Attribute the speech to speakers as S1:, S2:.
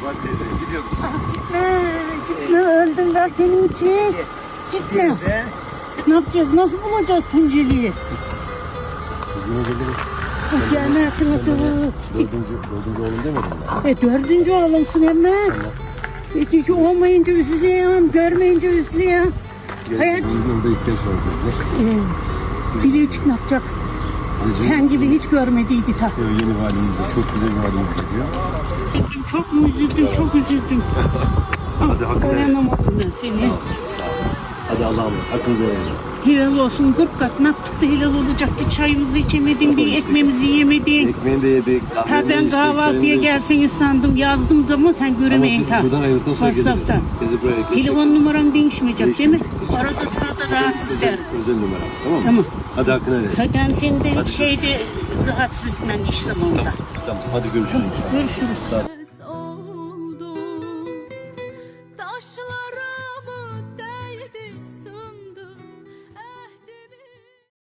S1: Hadi teyze gidiyoruz.
S2: Gitme öldüm ben senin için. Gitme. Ne yapacağız? Nasıl bulacağız Tunceli'yi?
S1: Kızına geliriz.
S2: Gelmesin atı.
S1: Dördüncü oğlum demedim mi?
S2: Dördüncü oğlumsun hemen. Çünkü olmayınca üzülüyorsun, görmeyince üzülüyorsun. Hayat...
S1: Yolda ihtiyaç var.
S2: Biricik ne yapacak? Sen gibi hiç görmediydi ta.
S1: Yeni halimizde çok güzel bir halimiz geliyor.
S2: Çok mu üzüldüm, çok üzüldüm.
S1: Hadi hakkını
S2: dayanamadım ben seni.
S1: Hadi Allah'ım hakkınızı verin.
S2: Hilal olsun 40 kat ne yaptık da hilal olacak. Bir çayımızı içemedin, bir ekmeğimizi yemedin.
S1: Ekmeğini de yedik.
S2: Tabii ben kahvaltıya gelseniz sandım, yazdım da ama sen göremeyin ta.
S1: Buradan ayrıldıktan sonra
S2: WhatsApp'tan. Telefon numaram değişmeyecek değil mi? Arada sırada rahatsız ederim.
S1: Özel numara. Tamam mı?
S2: Tamam.
S1: Hadi hakkını verin.
S2: Zaten senin de şeyde rahatsız etmen iş zamanında.
S1: Tamam. Hadi görüşürüz.
S2: Görüşürüz.
S1: Tamam.